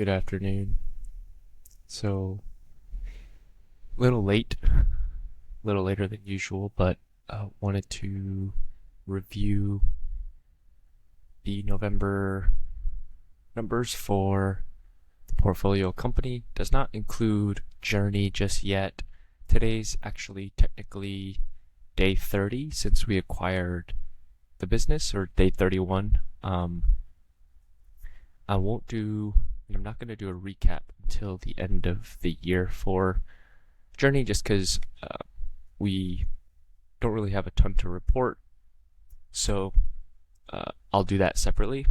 Good afternoon. So, a little late, a little later than usual, but wanted to review the November numbers for the portfolio company. Does not include Journey just yet. Today's actually technically day 30 since we acquired the business, or day 31. I won't do, I'm not going to do a recap until the end of the year for Journey, just because we don't really have a ton to report. So I'll do that separately.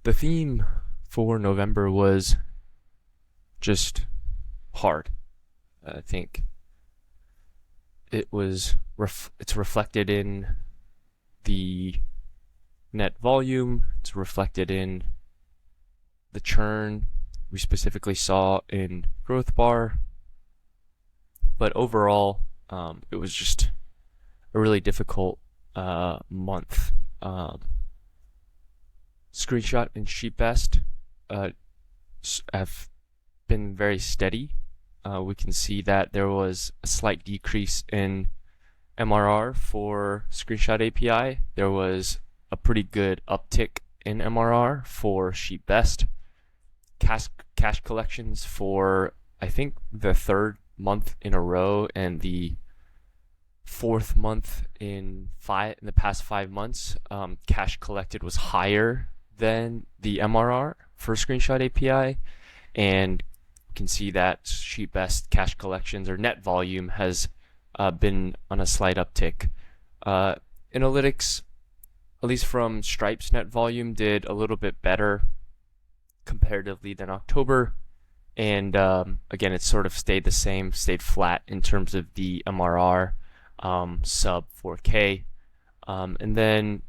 The theme for November was just hard. I think it's reflected in the net volume. It's reflected in the churn we specifically saw in Growth Bar. But overall, it was just a really difficult month. Screenshot and Sheetbest have been very steady. We can see that there was a slight decrease in MRR for Screenshot API. There was a pretty good uptick in MRR for Sheetbest. Cash collections for, I think, the third month in a row and the fourth month in the past 5 months, cash collected was higher than the MRR for Screenshot API, and you can see that Sheetbest cash collections or net volume has been on a slight uptick. Analytics, at least from Stripe's net volume, did a little bit better comparatively than October, and again, it sort of stayed the same, stayed flat in terms of the MRR, sub 4K, and then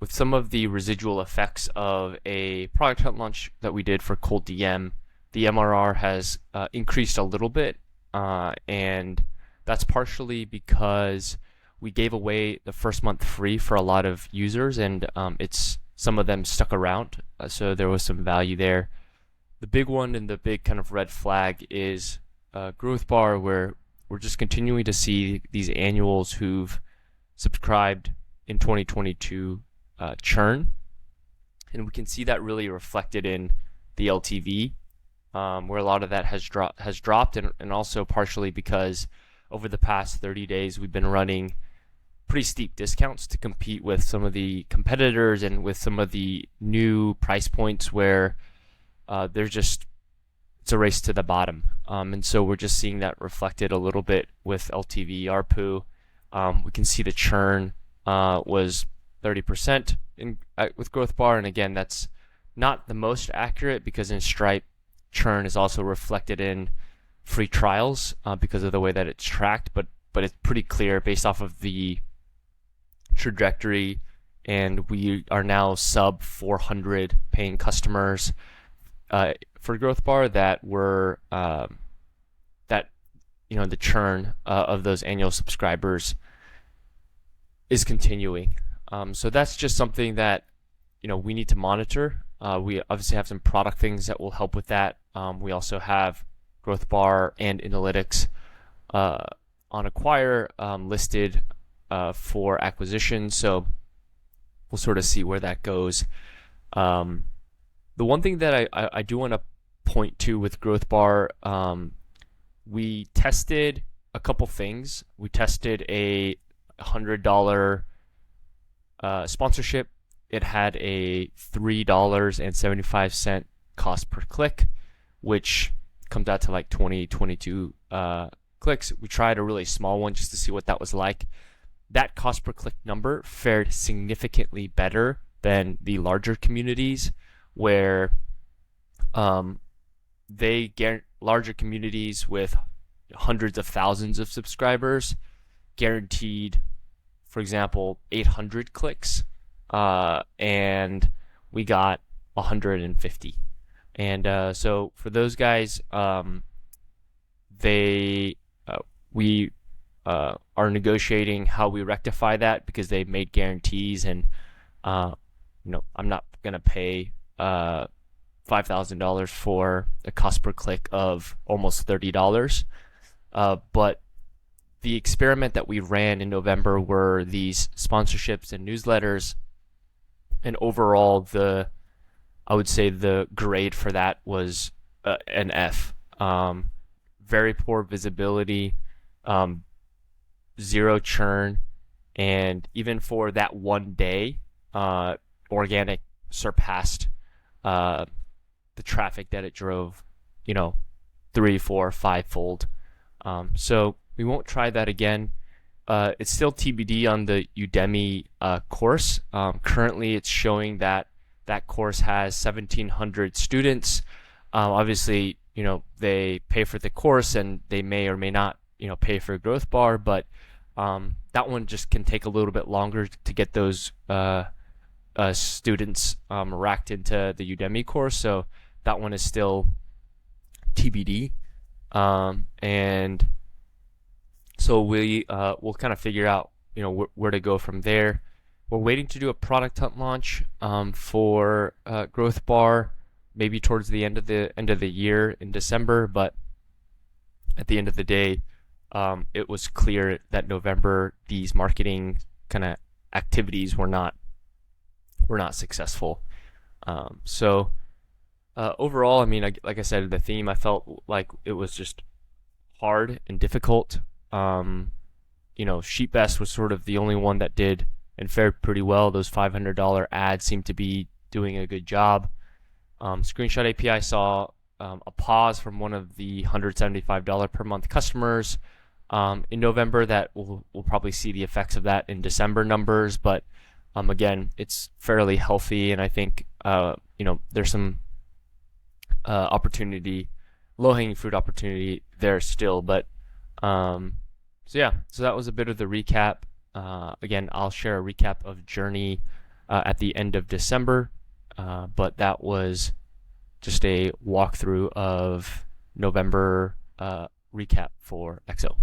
with some of the residual effects of a product hunt launch that we did for Cold DM, the MRR has increased a little bit, and that's partially because we gave away the first month free for a lot of users, and some of them stuck around, so there was some value there. The big one and the big kind of red flag is Growth Bar, where we're just continuing to see these annuals who've subscribed in 2022 churn, and we can see that really reflected in the LTV, where a lot of that has dropped, and also partially because over the past 30 days we've been running pretty steep discounts to compete with some of the competitors and with some of the new price points where it's a race to the bottom, and so we're just seeing that reflected a little bit with LTV, ARPU. We can see the churn was 30% with Growth Bar, and again, that's not the most accurate because in Stripe, churn is also reflected in free trials because of the way that it's tracked, but it's pretty clear based off of the trajectory, and we are now sub 400 paying customers for Growth Bar that were the churn of those annual subscribers is continuing. So that's just something that we need to monitor. We obviously have some product things that will help with that. We also have Growth Bar and Analytics on Acquire listed for acquisition, so we'll sort of see where that goes. The one thing that I do want to point to with Growth Bar, we tested a couple things. We tested a $100 sponsorship. It had a $3.75 cost per click, which comes out to like 22 clicks. We tried a really small one just to see what that was like. That cost per click number fared significantly better than the larger communities, where larger communities with hundreds of thousands of subscribers guaranteed, for example, 800 clicks, and we got 150. And so for those guys, we are negotiating how we rectify that, because they made guarantees, and I'm not gonna pay $5,000 for a cost per click of almost $30. But the experiment that we ran in November were these sponsorships and newsletters, and overall I would say the grade for that was an F. Very poor visibility, zero churn, and even for that one day, organic surpassed the traffic that it drove, 3, 4, 5-fold. So we won't try that again. It's still TBD on the Udemy course. Currently, it's showing that that course has 1,700 students. Obviously, they pay for the course and they may or may not, pay for Growth Bar, but that one just can take a little bit longer to get those students racked into the Udemy course. So that one is still TBD. And so we'll kind of figure out, where to go from there. We're waiting to do a product hunt launch for Growth Bar, maybe towards the end of the year in December. But at the end of the day, it was clear that November these marketing kind of activities were not successful. So overall, I mean, like I said, the theme, I felt like it was just hard and difficult. Sheetbest was sort of the only one that did and fared pretty well. Those $500 ads seemed to be doing a good job. Screenshot API saw a pause from one of the $175 per month customers in November. That we'll probably see the effects of that in December numbers, but again, it's fairly healthy, and I think there's some opportunity, low-hanging fruit opportunity there still. But so that was a bit of the recap. Again, I'll share a recap of Journey at the end of December, but that was just a walkthrough of November recap for Exo.